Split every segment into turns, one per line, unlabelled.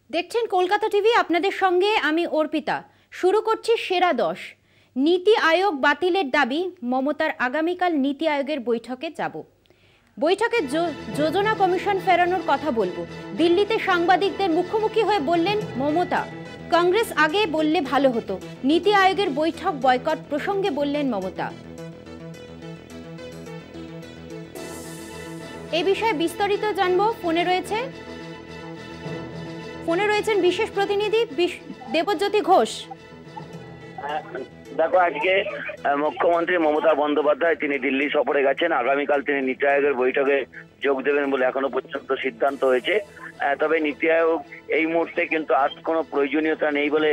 দেখছেন কলকাতা টিভি, আপনাদের সঙ্গে আমি অর্পিতা। শুরু করছি সেরা 10। নীতি আয়োগ বাতিলের দাবি, মমতার আগামীকাল নীতি আয়োগের বৈঠকে যাব। বৈঠকে যোজনা কমিশন ফেরানোর কথা বলবো। দিল্লিতে সাংবাদিকদের মুখোমুখি হয়ে বললেন মমতা, কংগ্রেস আগে বললে ভালো হতো। নীতি আয়োগের বৈঠক বয়কট প্রসঙ্গে বললেন মমতা। এই বিষয়ে বিস্তারিত জানবো। ফোনে রয়েছেন বিশেষ প্রতিনিধি দেবজ্যোতি ঘোষ।
দেখো, আজকে মুখ্যমন্ত্রী মমতা বন্দ্যোপাধ্যায় তিনি দিল্লি সফরে গেছেন। আগামীকাল তিনি নীতি আয়োগের বৈঠকে যোগ দেবেন বলে এখনো পর্যন্ত সিদ্ধান্ত হয়েছে। তবে নীতি আয়োগ এই মুহূর্তে কিন্তু আজ কোনো প্রয়োজনীয়তা নেই বলে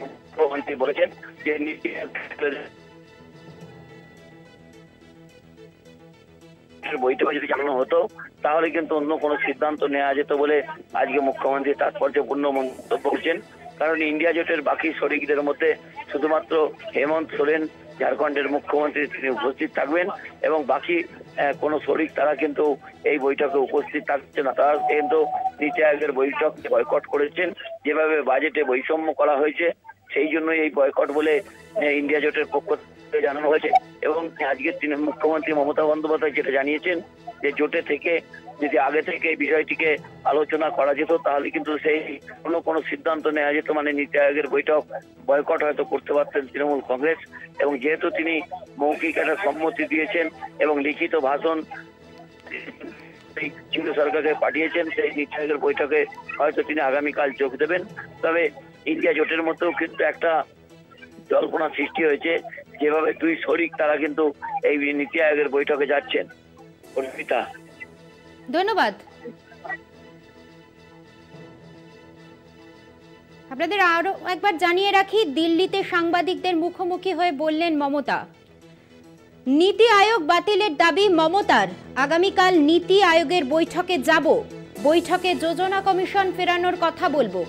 মুখ্যমন্ত্রী বলেছেন যে নীতি বৈঠকে যদি জানানো হতো তাহলে কিন্তু অন্য কোনো সিদ্ধান্ত নেওয়া যেত বলে আজকে মুখ্যমন্ত্রী তাৎপর্যপূর্ণ মন্তব্য করছেন। কারণ ইন্ডিয়া জোটের বাকি শরিকদের মধ্যে শুধুমাত্র হেমন্ত সোরেন ঝাড়খণ্ডের মুখ্যমন্ত্রী তিনি উপস্থিত থাকবেন এবং বাকি কোনো শরিক তারা কিন্তু এই বৈঠকে উপস্থিত থাকছে না। তারা কিন্তু নীতি আয়োগের বৈঠক বয়কট করেছেন। যেভাবে বাজেটে বৈষম্য করা হয়েছে সেই জন্যই এই বয়কট বলে ইন্ডিয়া জোটের পক্ষ থেকে জানানো হয়েছে। এবং আজকে তিনি মুখ্যমন্ত্রী মমতা বন্দ্যোপাধ্যায় যেটা জানিয়েছেন যে জোটে থেকে যদি আগে থেকে এই বিষয়টিকে আলোচনা করা যেত তাহলে কিন্তু সেই কোনো সিদ্ধান্ত নেওয়া যেত, মানে নীতি আয়োগের বৈঠক বয়কট হয়তো করতে পারতেন তৃণমূল কংগ্রেস। এবং যেহেতু তিনি মৌখিক একটা সম্মতি দিয়েছেন এবং লিখিত ভাষণ কেন্দ্র সরকারকে পাঠিয়েছেন, সেই নীতি আয়োগের বৈঠকে হয়তো তিনি আগামীকাল যোগ দেবেন। তবে ইন্ডিয়া জোটের মধ্যেও কিন্তু একটা জল্পনা সৃষ্টি হয়েছে, যেভাবে দুই শরিক তারা কিন্তু এই নীতি আয়োগের বৈঠকে যাচ্ছেন। অর্পিতা,
ধন্যবাদ। আপনাদের আরো একবার জানিয়ে রাখি, দিল্লিতে সাংবাদিকদের মুখোমুখি হয়ে বললেন মমতা, নীতি আয়োগ বাতিলের দাবি মমতার, আগামীকাল নীতি আয়োগের বৈঠকে যাব। বৈঠকে যোজনা কমিশন ফেরানোর কথা বলবো।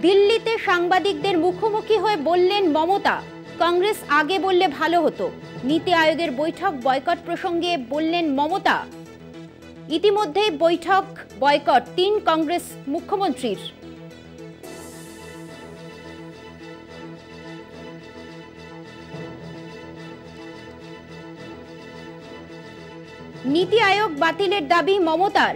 দিল্লিতে সাংবাদিকদের মুখোমুখি হয়ে বললেন মমতা, কংগ্রেস আগে বললে ভালো হতো। নীতি আয়োগের বৈঠক বয়কট প্রসঙ্গে বললেন মমতা। ইতিমধ্যেই বৈঠক বয়কট 3 কংগ্রেস মুখ্যমন্ত্রীর। নীতি আয়োগ বাতিলের দাবি মমতার।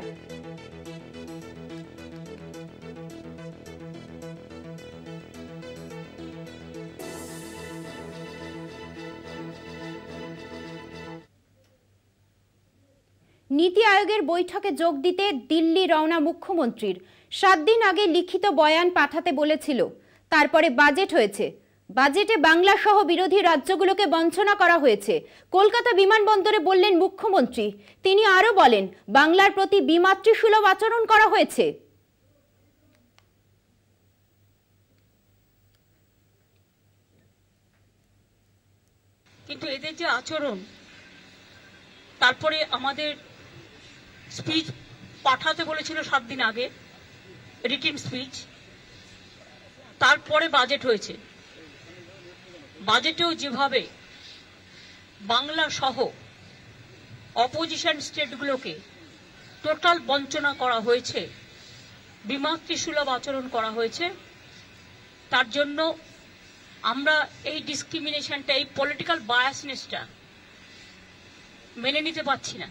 নীতি আয়োগের বৈঠকে যোগ দিতে দিল্লি রওনা মুখ্যমন্ত্রীর। 7 দিন আগে লিখিত বয়ান পাঠাতে বলেছিল, তারপরে বাজেট হয়েছে। বাজেটে বাংলা সহ বিরোধী রাজ্যগুলোকে বঞ্চনা করা হয়েছে। কলকাতা বিমানবন্দরে বললেন মুখ্যমন্ত্রী। তিনি আরো বলেন, বাংলার প্রতি বিমাতৃসুলভ আচরণ করা হয়েছে।
কিন্তু এদের যে আচরণ, তারপরে আমাদের স্পিচ পাঠাতে বলেছিল 7 দিন আগে, রিটেন স্পিচ, তারপরে বাজেট হয়েছে। বাজেটেও যেভাবে বাংলা সহ অপোজিশন স্টেটগুলোকে টোটাল বঞ্চনা করা হয়েছে, বিমাতৃসুলভ আচরণ করা হয়েছে, তার জন্য আমরা এই ডিসক্রিমিনেশনটা, এই পলিটিক্যাল বায়াসনেসটা মেনে নিতে পারছি না।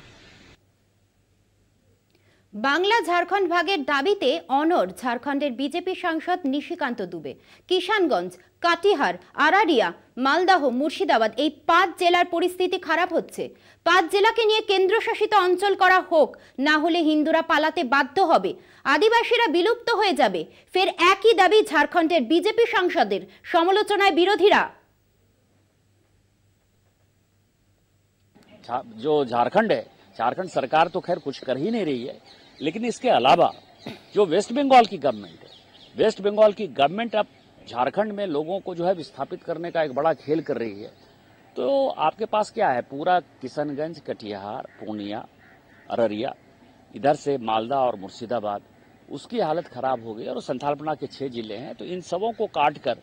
বাংলা ঝাড়খণ্ড ভাগের দাবিতে অনড় ঝাড়খণ্ডের বিজেপি সাংসদ নিশিকান্ত দুবে। কিষানগঞ্জ, কাটিহার, আরারিয়া, মালদহ, মুর্শিদাবাদ এই 5 জেলার পরিস্থিতি খারাপ হচ্ছে। 5 জেলাকে নিয়ে কেন্দ্রশাসিত অঞ্চল করা হোক, না হলে হিন্দুরা পালাতে বাধ্য হবে, আদিবাসীরা বিলুপ্ত হয়ে যাবে। ফের একই দাবি ঝাড়খণ্ডের বিজেপি সাংসদের। সমালোচনায় বিরোধীরা।
जो झारखंड है, झारखंड सरकार तो खैर कुछ कर ही नहीं रही है, लेकिन इसके अलावा जो वेस्ट बंगाल की गवर्नमेंट है, वेस्ट बंगाल की गवर्नमेंट अब झारखंड में लोगों को जो है विस्थापित करने का एक बड़ा खेल कर रही है। तो आपके पास क्या है, पूरा किशनगंज, कटिहार, पूर्णिया, अररिया, इधर से मालदा और मुर्शिदाबाद, उसकी हालत खराब हो गई। और संथालपना के 6 जिले हैं, तो इन सबों को काट कर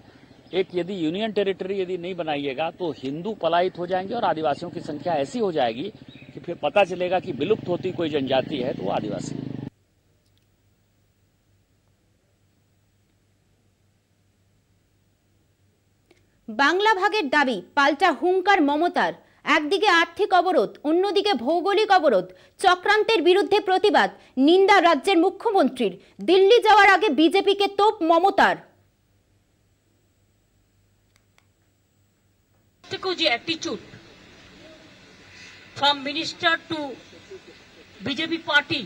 एक यदि यूनियन टेरिटरी यदि नहीं बनाइएगा तो हिंदू पलायित हो जाएंगे और आदिवासियों की संख्या ऐसी हो जाएगी कि फिर पता चलेगा कि विलुप्त होती कोई जनजाति है तो वो आदिवासी है।
বাংলা ভাগের দাবি পাল্টা হুঙ্কার মমতার। একদিকে আর্থিক অবরোধ, অন্যদিকে ভৌগোলিক অবরোধ, চক্রান্তের বিরুদ্ধে প্রতিবাদ, নিন্দা রাজ্যের মুখ্যমন্ত্রীর। দিল্লি যাওয়ার আগে বিজেপিকে তোপ মমতার।
যে attitude from minister two BJP party,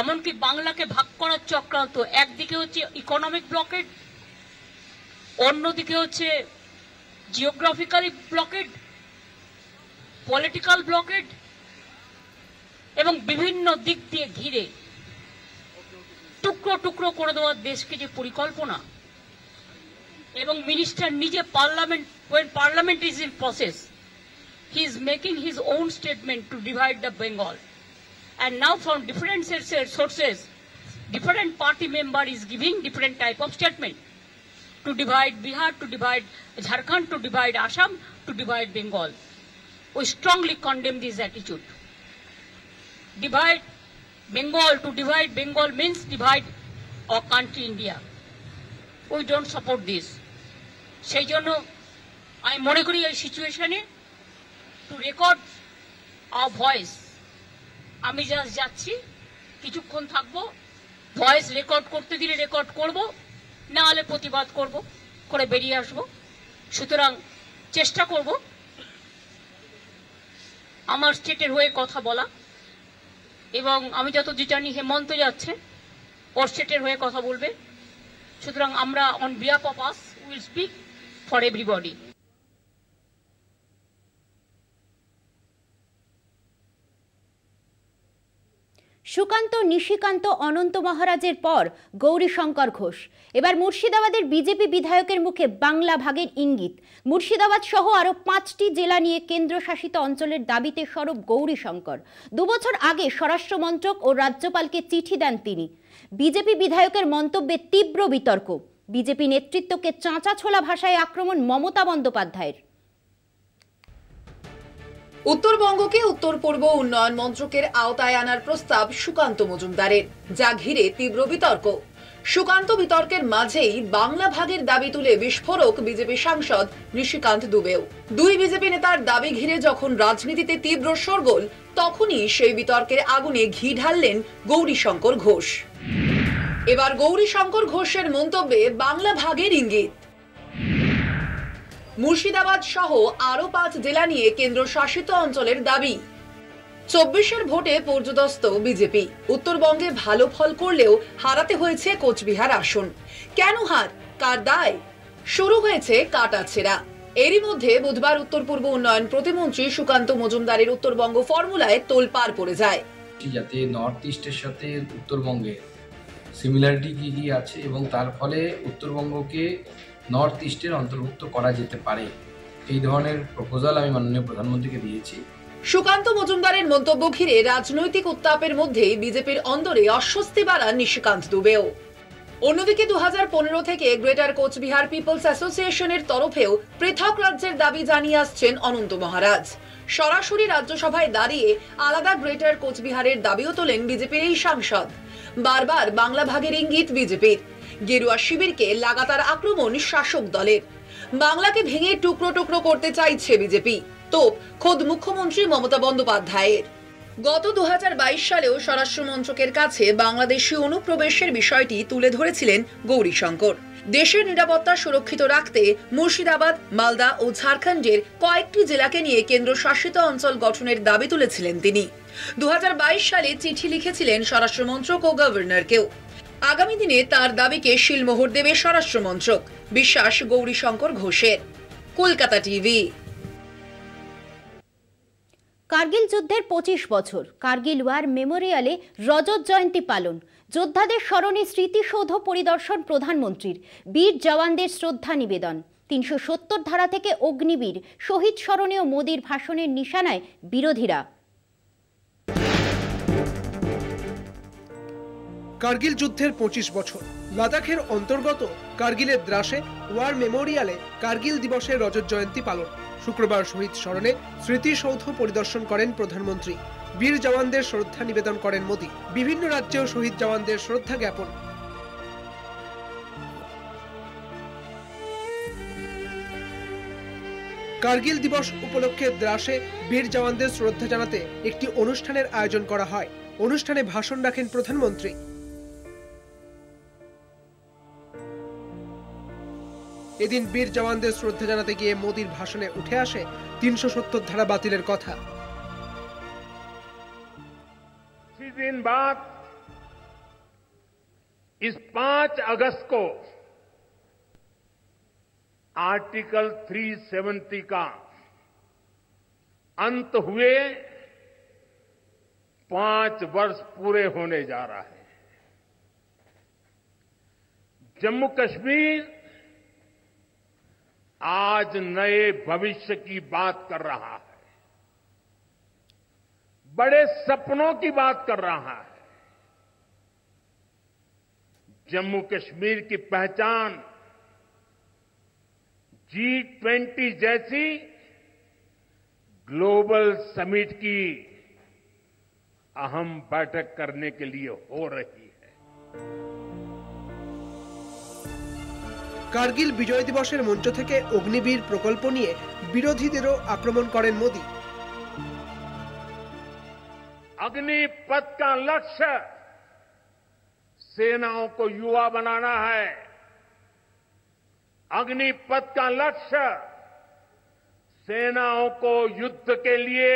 এমনকি বাংলাকে ভাগ করার চক্রান্ত। একদিকে হচ্ছে ইকোনমিক ব্লকেড, অন্যদিকে হচ্ছে জিওগ্রাফিক্যালি ব্লকেড, পলিটিক্যাল ব্লকেড, এবং বিভিন্ন দিক দিয়ে ঘিরে টুকরো টুকরো করে দেওয়ার দেশকে যে পরিকল্পনা। এবং মিনিস্টার নিজে when parliament is in process, he is making his own statement to divide the Bengal, and now from different sources different party member is giving different type of statement to divide Bihar, to divide Jharkhand, to divide Assam, to divide Bengal. We strongly condemn this attitude. Divide Bengal, to divide Bengal means divide our country India. We don't support this. সেই জন্য আমি মনে করি এই সিচুয়েশনে two record hour voice, আমি যাচ্ছি, কিছুক্ষণ থাকবো, ভয়েস রেকর্ড করতে দিলে রেকর্ড করব, না হলে প্রতিবাদ করব, করে বেরিয়ে আসব। সুতরাং চেষ্টা করব আমার স্টেটের হয়ে কথা বলা, এবং আমি যতদূর জানি হেমন্ত যাচ্ছে, ওর স্টেটের হয়ে কথা বলবে। সুতরাং আমরা on behalf of us will speak for everybody.
Sukanta, Nishikanta, Ananta মহারাজের পর গৌরীশঙ্কর ঘোষ। এবার মুর্শিদাবাদের বিজেপি বিধায়কের মুখে বাংলা ভাগের ইঙ্গিত। মুর্শিদাবাদ সহ আরো 5টি জেলা নিয়ে কেন্দ্রশাসিত অঞ্চলের দাবিতে সরব গৌরীশঙ্কর। 2 বছর আগে স্বরাষ্ট্রমন্ত্রক ও রাজ্যপালকে চিঠি দেন তিনি। বিজেপি বিধায়কের মন্তব্যে তীব্র বিতর্ক। বিজেপি নেতৃত্বকে চাঁচা ছোলা ভাষায় আক্রমণ মমতা বন্দ্যোপাধ্যায়ের।
উত্তরবঙ্গকে উত্তর পূর্ব উন্নয়ন মন্ত্রকের আওতায় আনার প্রস্তাব সুকান্ত মজুমদারের, যা ঘিরে তীব্র বিতর্ক। সুকান্ত বিতর্কের মাঝেই বাংলা ভাগের দাবি তুলে বিস্ফোরক বিজেপি সাংসদ নিশিকান্ত দুবেও। 2 বিজেপি নেতার দাবি ঘিরে যখন রাজনীতিতে তীব্র শোরগোল, তখনই সেই বিতর্কের আগুনে ঘি ঢাললেন গৌরীশঙ্কর ঘোষ। এবার গৌরীশঙ্কর ঘোষের মন্তব্যে বাংলা ভাগের ইঙ্গিত। মুর্শিদাবাদ সহ আরো 5 জেলা নিয়ে কেন্দ্রশাসিত অঞ্চলের দাবি। 24-এর ভোটে পর্যদস্ত বিজেপি। উত্তরবঙ্গে ভালো ফল করলেও হারাতে হয়েছে কোচবিহার আসন। কেন হার, কার দায়? শুরু হয়েছে কাটাছেঁড়া। এরই মধ্যে বুধবার উত্তর পূর্ব উন্নয়ন প্রতিমন্ত্রী সুকান্ত মজুমদারের উত্তরবঙ্গ ফর্মুলায় তোলপাড় পড়ে যায়।
যাতে নর্থ ইস্টের সাথে উত্তরবঙ্গে সিমিলারিটি কি আছে এবং তার ফলে উত্তরবঙ্গকে নর্থ ইস্টের অন্তর্ভুক্ত করা যেতে পারে, এই ধরনের প্রপোজাল আমি মাননীয় প্রধানমন্ত্রীকে দিয়েছি।
সুকান্ত মজুমদারের মন্তব্য ঘিরে রাজনৈতিক উত্তাপের মধ্যেই বিজেপির অন্দরে অস্বস্তি বাড়ান নিশিকান্ত দুবেও। অন্যদিকে 2015 থেকে গ্রেটার কোচবিহার পিপলস অ্যাসোসিয়েশনের তরফেও পৃথক রাজ্যের দাবি জানিয়ে আসছেন অনন্ত মহারাজ। সরাসরি রাজ্যসভায় দাঁড়িয়ে আলাদা গ্রেটার কোচবিহারের দাবিও তোলেন বিজেপির এই সাংসদ। বারবার বাংলা ভাগের ইঙ্গিত বিজেপির। গেরুয়া শিবিরকে লাগাতার আক্রমণ শাসক দলের। বাংলাকে ভেঙে টুকরো টুকরো করতে চাইছে বিজেপি। তোপ খোদ মুখ্যমন্ত্রী মমতা বন্দ্যোপাধ্যায়ের। গত 2022 সালেও স্বরাষ্ট্র মন্ত্রকের কাছে বাংলাদেশি অনুপ্রবেশের বিষয়টি তুলে ধরেছিলেন গৌরীশঙ্কর। দেশের নিরাপত্তা সুরক্ষিত রাখতে মুর্শিদাবাদ, মালদা ও ঝাড়খণ্ডের কয়েকটি জেলাকে নিয়ে কেন্দ্রশাসিত অঞ্চল গঠনের দাবি তুলেছিলেন তিনি। 2022 সালে চিঠি লিখেছিলেন স্বরাষ্ট্রমন্ত্রক ও গভর্নরকেও। আগামী দিনে তার দাবিকে শিলমোহর দেবে স্বরাষ্ট্রমন্ত্রক, বিশ্বাস গৌরীশঙ্কর ঘোষের। কলকাতা টিভি।
কার্গিল যুদ্ধের 25 বছর। কার্গিল ওয়ার মেমোরিয়ালে রজত জয়ন্তী পালন। যোদ্ধাদের স্মরণে স্মৃতিসৌধ পরিদর্শন প্রধানমন্ত্রীর। বীর জওয়ানদের শ্রদ্ধা নিবেদন। 370 ধারা থেকে অগ্নিবীর, শহীদ স্মরণীয় মোদির ভাষণের নিশানায় বিরোধীরা।
কার্গিল যুদ্ধের 25 বছর। লাদাখের অন্তর্গত কার্গিলের দ্রাসে ওয়ার মেমোরিয়ালে কার্গিল দিবসের রজত জয়ন্তী পালন। শুক্রবার শহীদ স্মরণে স্মৃতিসৌধ পরিদর্শন করেন প্রধানমন্ত্রী। বীর জওয়ানদের শ্রদ্ধা নিবেদন করেন মোদী। বিভিন্ন রাজ্যেও শহীদ জওয়ানদের শ্রদ্ধা জ্ঞাপন। কার্গিল দিবস উপলক্ষে দ্রাসে বীর জওয়ানদের শ্রদ্ধা জানাতে একটি অনুষ্ঠানের আয়োজন করা হয়। অনুষ্ঠানে ভাষণ রাখেন প্রধানমন্ত্রী। এদিন বীর জওয়ানদের শ্রদ্ধা জানাতে গিয়ে মোদির ভাষণে উঠে আসে 370 ধারা বাতিলের কথা।
दिन बाद इस 5 अगस्त को आर्टिकल 370 का अंत हुए 5 वर्ष पूरे होने जा रहा है। जम्मू कश्मीर आज नए भविष्य की बात कर रहा है, बड़े सपनों की बात कर रहा है। जम्मू कश्मीर की पहचान G20 जैसी ग्लोबल समिट की अहम बैठक करने के लिए हो रही है।
কার্গিল বিজয় দিবসের মঞ্চ থেকে অগ্নিবীর প্রকল্প নিয়ে বিরোধীদেরও আক্রমণ করেন মোদি।
अग्निपथ का लक्ष्य सेनाओं को युवा बनाना है। अग्निपथ का लक्ष्य सेनाओं को युद्ध के लिए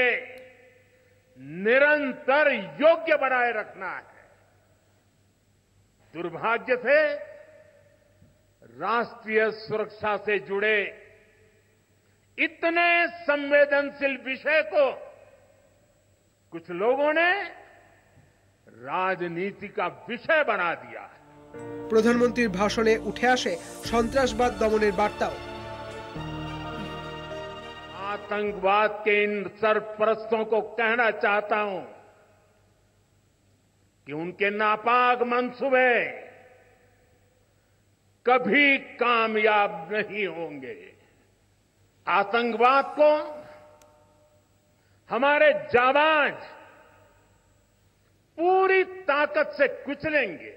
निरंतर योग्य बनाए रखना है। दुर्भाग्य से राष्ट्रीय सुरक्षा से जुड़े इतने संवेदनशील विषय को कुछ लोगों ने राजनीति का विषय बना दिया है।
প্রধানমন্ত্রীর ভাষণে উঠে আসে সন্ত্রাসবাদ দমনের বার্তাও।
आतंकवाद के इन सरपरस्तों को कहना चाहता हूं कि उनके नापाक मंसूबे कभी कामयाब नहीं होंगे। आतंकवाद को हमारे जाबाज पूरी ताकत से कुचलेंगे।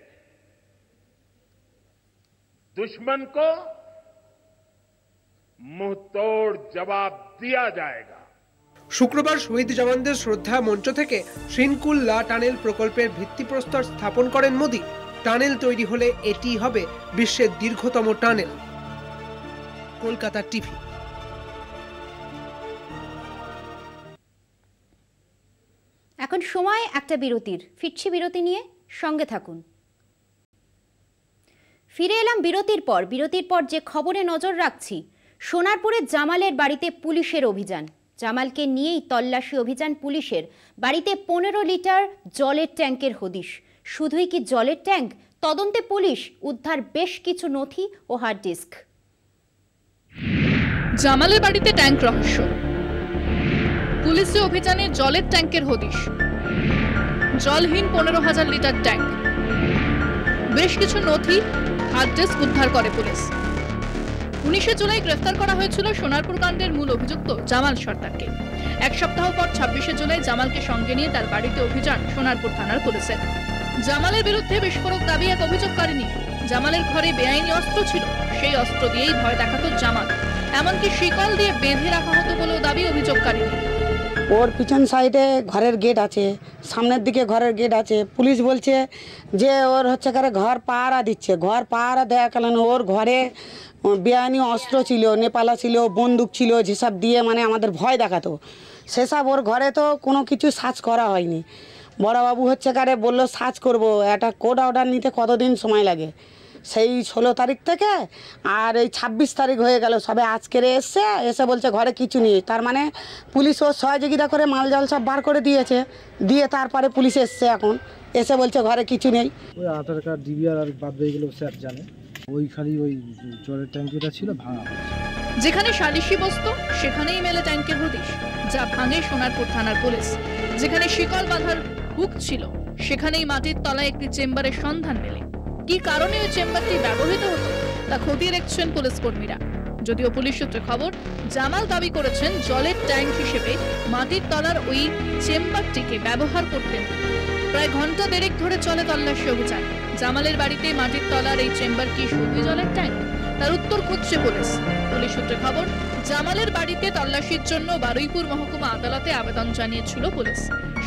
दुश्मन को मुंहतोड़ जवाब दिया जाएगा।
শুক্রবার শহীদ জওয়ানদের শ্রদ্ধা মঞ্চ থেকে শ্রীনকুল লা টানেল প্রকল্পের ভিত্তিপ্রস্তর স্থাপন করেন মোদি। টানেল তৈরি হলে এটি হবে বিশ্বের দীর্ঘতম টানেল। কলকাতা টিভি।
এখন সময় একটা বিরতির। ফিরছি বিরতি নিয়ে, সঙ্গে থাকুন। ফিরে এলাম বিরতির পর যে খবরে নজর রাখছি, সোনারপুরে জামালের বাড়িতে পুলিশের অভিযান। জামালকে নিয়েই তল্লাশি অভিযান পুলিশের। বাড়িতে 15 লিটার জলের ট্যাঙ্কের হদিশ। শুধুই কি জলের ট্যাঙ্ক? তদন্তে পুলিশ, উদ্ধার বেশ কিছু নথি ও হার্ড ডিস্ক।
জামালের বাড়িতে ট্যাঙ্ক রহস্য, পুলিশি অভিযানে জলের ট্যাঙ্কের হদিশ। জলহীন 15,000 লিটার ট্যাঙ্ক, বেশ কিছু নথি, হার্ড ডিস্ক উদ্ধার করে পুলিশ। 19 জুলাই গ্রেফতার করা হয়েছিল সোনারপুর কাণ্ডের মূল অভিযুক্ত জামাল সরদারকে। এক সপ্তাহ পর 26 জুলাই জামালকে সঙ্গে নিয়ে তার বাড়িতে অভিযান সোনারপুর থানার পুলিশের। জামালের বিরুদ্ধে বিস্ফোরক দাবি এক অভিযোগকারী নিয়ে। জামালের ঘরে বেআইনি অস্ত্র ছিল, সেই অস্ত্র দিয়েই ভয় দেখাতো জামাল। এমনকি শিকল দিয়ে বেঁধে রাখা হতো বলেও দাবি অভিযোগকারী।
ওর পিছন সাইডে ঘরের গেট আছে, সামনের দিকে ঘরের গেট আছে। পুলিশ বলছে যে ওর হচ্ছে ঘর পাহারা দিচ্ছে। ঘর পাহারা দেওয়া কারণে ওর ঘরে বেআইনি অস্ত্র ছিল, নেপালা ছিল, বন্দুক ছিল, যেসব দিয়ে মানে আমাদের ভয় দেখাতো। সেসব ওর ঘরে তো কোনো কিছু সার্চ করা হয়নি। বড়বাবু হচ্ছে বললো সার্চ করবো, একটা কোর্ট অর্ডার নিতে কতদিন সময় লাগে। সেই 16 তারিখ থেকে আর এই 26 তারিখ হয়ে গেল, সবে আজকের এসে বলছে ঘরে কিছু নেই। তার মানে পুলিশ ওর সহযোগিতা করে মাল জল সব বার করে দিয়েছে, দিয়ে তারপরে পুলিশ এসছে, এখন এসে বলছে ঘরে কিছু নেই।
ওই আধার কার্ড ডিবিআর আর বাদ হয়ে গেল, স্যার জানে ওই খালি ওই জলের ট্যাঙ্কিটা ছিল ভাঙা।
যেখানে সালিশি বস্তু সেখানেই মেলে ট্যাঙ্কের হদিশ, যা ভাঙে সোনারপুর থানার পুলিশ। যেখানে শিকল বাঁধার হুক ছিল সেখানেই মাটির তলায় একটি চেম্বারের সন্ধান মেলে। কি কারণে ওই চেম্বারটি ব্যবহৃত হতো তা খতিয়ে দেখছেন পুলিশ কর্মীরা। যদিও পুলিশ সূত্রে খবর, জামাল দাবি করেছেন জলের ট্যাঙ্ক হিসেবে মাটির তলার ওই চেম্বারটিকে ব্যবহার করতেন। প্রায় ঘন্টা দেড়েক ধরে চলে তল্লাশি অভিযান। জামালের বাড়িতে মাটির তলার এই চেম্বার কি শুধুই জলের ট্যাঙ্ক, তার উত্তর খুঁজছে পুলিশ। পুলিশ সূত্রে খবর, জামালের বাড়িতে তল্লাশির জন্য বারুইপুর মহকুমা আদালতে আবেদন জানিয়েছিল পুলিশ।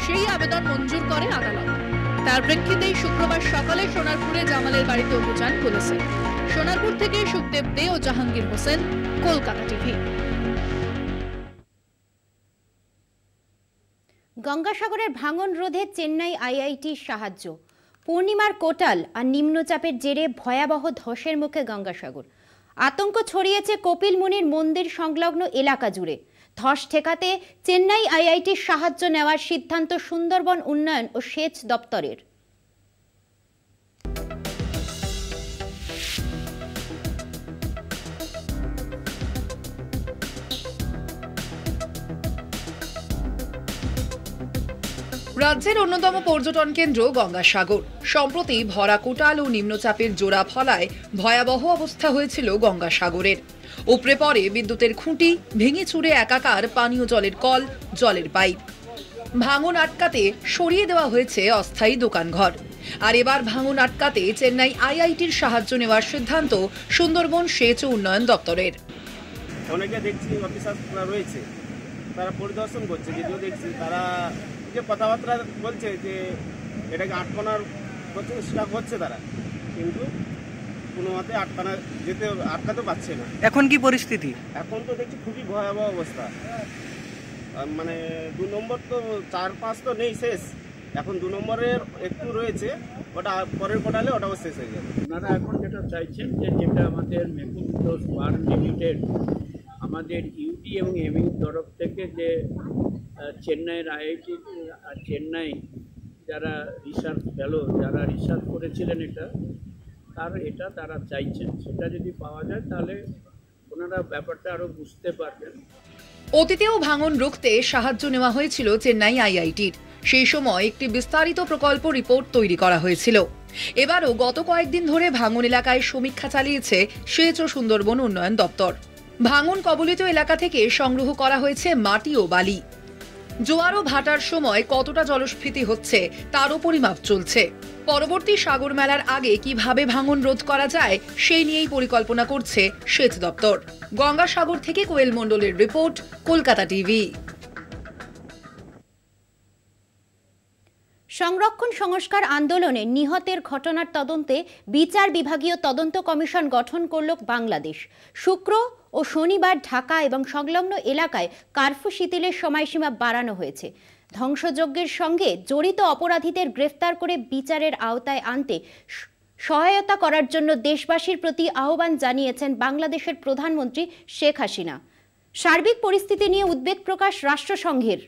সেই আবেদন মঞ্জুর করে আদালত। তার প্রেক্ষিতেই শুক্রবার সকালে সোনারপুরে জামালের বাড়িতে অভিযান পুলিশের। সোনারপুর থেকে সুখদেব দে ও জাহাঙ্গীর হোসেন, কলকাতা টিভি।
গঙ্গাসাগরের ভাঙন রোধে চেন্নাই আইআইটির সাহায্য। পূর্ণিমার কোটাল আর নিম্নচাপের জেরে ভয়াবহ ধসের মুখে গঙ্গাসাগর। আতঙ্ক ছড়িয়েছে কপিল মুনির মন্দির সংলগ্ন এলাকা জুড়ে। ধস ঠেকাতে চেন্নাই আইআইটির সাহায্য নেওয়ার সিদ্ধান্ত সুন্দরবন উন্নয়ন ও সেচ দপ্তরের।
রাজ্যের অন্যতম পর্যটন কেন্দ্র গঙ্গাসাগর। সম্প্রতি ভরা কোটাল ও নিম্নচাপের জোড়া ফলায় ভয়াবহ অবস্থা হয়েছিল গঙ্গাসাগরের। উপড়ে পড়ে বিদ্যুতের খুঁটি, ভেঙে চুরে একাকার পানীয় জলের কল, জলের পাইপ। ভাঙন আটকাতে সরিয়ে দেওয়া হয়েছে অস্থায়ী দোকানঘর। আর এবার ভাঙন আটকাতে চেন্নাই আইআইটির সাহায্য নেওয়ার সিদ্ধান্ত সুন্দরবন সেচ ও উন্নয়ন দপ্তরের।
অনেকে দেখছি অফিসাররা রয়েছে, তারা পরিদর্শন করছে, যেগুলো দেখছি তারা যে কথাবার্তা বলছে যে এটাকে আটকানোর প্রচেষ্টা করছে তারা, কিন্তু কোনো মতে আটকাতে পারছে না।
এখন কি পরিস্থিতি?
এখন তো দেখছি খুবই ভয়াবহ অবস্থা। মানে 2 নম্বর তো 4-5 তো নেই, শেষ। এখন 2 নম্বরের একটু রয়েছে, ওটা পরের কোটালে ওটাও শেষ হয়ে যাবে।
আপনারা এখন যেটা চাইছেন যে যেটা আমাদের মেকুন্ডোস ফার্ম লিমিটেড, আমাদের ইউটি এবং এমইউ তরফ থেকে যে চেন্নাইয়ের আইআইটি আর চেন্নাই যারা রিসার্চ ফেলো, যারা রিসার্চ করেছিলেন এটা তারা চাইছেন, সেটা যদি পাওয়া যায় তাহলে ওনারা ব্যাপারটা আরও বুঝতে পারবেন।
অতীতেও ভাঙন রুখতে সাহায্য নেওয়া হয়েছিল চেন্নাই আইআইটির। সেই সময় একটি বিস্তারিত প্রকল্প রিপোর্ট তৈরি করা হয়েছিল। এবারও গত কয়েকদিন ধরে ভাঙন এলাকায় সমীক্ষা চালিয়েছে সেচ ও সুন্দরবন উন্নয়ন দপ্তর। ভাঙন কবলিত এলাকা থেকে সংগ্রহ করা হয়েছে মাটি ও বালি। জোয়ার ও ভাটার সময় কতটা জলস্ফীতি হচ্ছে তারও পরিমাপ চলছে। পরবর্তী সাগর মেলার আগে কিভাবে ভাঙন রোধ করা যায় সেই নিয়েই পরিকল্পনা করছে সেচ দপ্তর। গঙ্গাসাগর থেকে কোয়েল মণ্ডলের রিপোর্ট, কলকাতা টিভি।
সংরক্ষণ সংস্কার আন্দোলনে নিহতের ঘটনার তদন্তে বিচার বিভাগীয় তদন্ত কমিশন গঠন করল বাংলাদেশ। শুক্র ও শনিবার ঢাকা এবং সংলগ্ন এলাকায় কারফিউ শিথিলের সময়সীমা বাড়ানো হয়েছে। ধ্বংসযজ্ঞের সঙ্গে জড়িত অপরাধীদের গ্রেফতার করে বিচারের আওতায় আনতে সহায়তা করার জন্য দেশবাসীর প্রতি আহ্বান জানিয়েছেন বাংলাদেশের প্রধানমন্ত্রী শেখ হাসিনা। সার্বিক পরিস্থিতি নিয়ে উদ্বেগ প্রকাশ রাষ্ট্রসংঘের।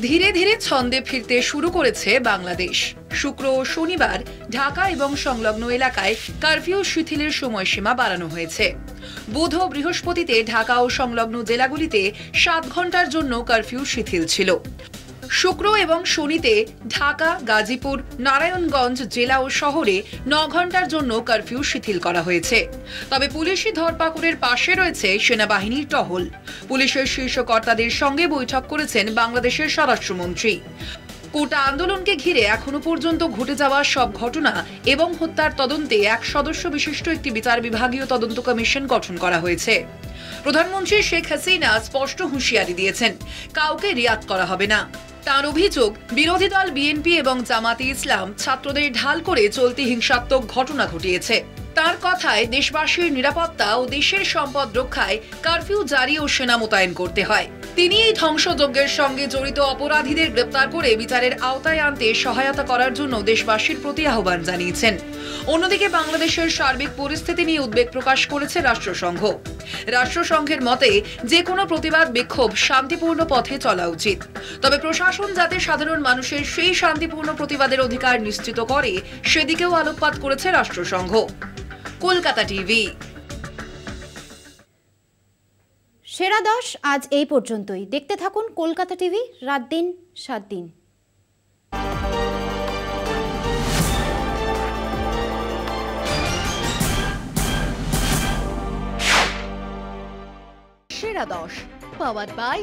ধীরে ধীরে ছন্দে ফিরতে শুরু করেছে বাংলাদেশ। শুক্র ও শনিবার ঢাকা এবং সংলগ্ন এলাকায় কারফিউ শিথিলের সময়সীমা বাড়ানো হয়েছে। বুধ ও বৃহস্পতিতে ঢাকা ও সংলগ্ন জেলাগুলিতে 7 ঘন্টার জন্য কারফিউ শিথিল ছিল। শুক্র এবং শনিতে ঢাকা, গাজীপুর, নারায়ণগঞ্জ জেলা ও শহরে 9 ঘন্টার জন্য কারফিউ শিথিল করা হয়েছে। তবে পুলিশি ধরপাকড়ের পাশে রয়েছে সেনাবাহিনীর টহল। পুলিশের শীর্ষ কর্তাদের সঙ্গে বৈঠক করেছেন বাংলাদেশের স্বরাষ্ট্রমন্ত্রী। কোটা আন্দোলনকে ঘিরে এখনো পর্যন্ত ঘটে যাওয়া সব ঘটনা এবং হত্যার তদন্তে 1 সদস্য বিশিষ্ট একটি বিচার বিভাগীয় তদন্ত কমিশন গঠন করা হয়েছে। প্রধানমন্ত্রী শেখ হাসিনা স্পষ্ট হুঁশিয়ারি দিয়েছেন, কাউকে রিয়াত করা হবে না। তার অভিযোগ, বিরোধী দল বিএনপি এবং জামাতে ইসলাম ছাত্রদের ঢাল করে চলতি হিংসাত্মক ঘটনা ঘটিয়েছে। তার কথায় দেশবাসীর নিরাপত্তা ও দেশের সম্পদ রক্ষায় কারফিউ জারি ও সেনা মোতায়েন করতে হয়। তিনি এই ধ্বংসযজ্ঞের সঙ্গে জড়িত অপরাধীদের গ্রেপ্তার করে বিচারের আওতায় আনতে সহায়তা করার জন্য দেশবাসীর প্রতি আহ্বান জানিয়েছেন। অন্যদিকে বাংলাদেশের সার্বিক পরিস্থিতি নিয়ে উদ্বেগ প্রকাশ করেছে রাষ্ট্রসংঘ। রাষ্ট্রসংঘের মতে যে কোনো প্রতিবাদ বিক্ষোভ শান্তিপূর্ণ পথে চলা উচিত। তবে প্রশাসন যাতে সাধারণ মানুষের সেই শান্তিপূর্ণ প্রতিবাদের অধিকার নিশ্চিত করে সেদিকেও আলোকপাত করেছে রাষ্ট্রসংঘ। কলকাতা টিভি।
সেরা 10 আজ এই পর্যন্তই। দেখতে থাকুন কলকাতা টিভি, রাত দিন 7 দিন।
সেরা 10 পাওয়ারড বাই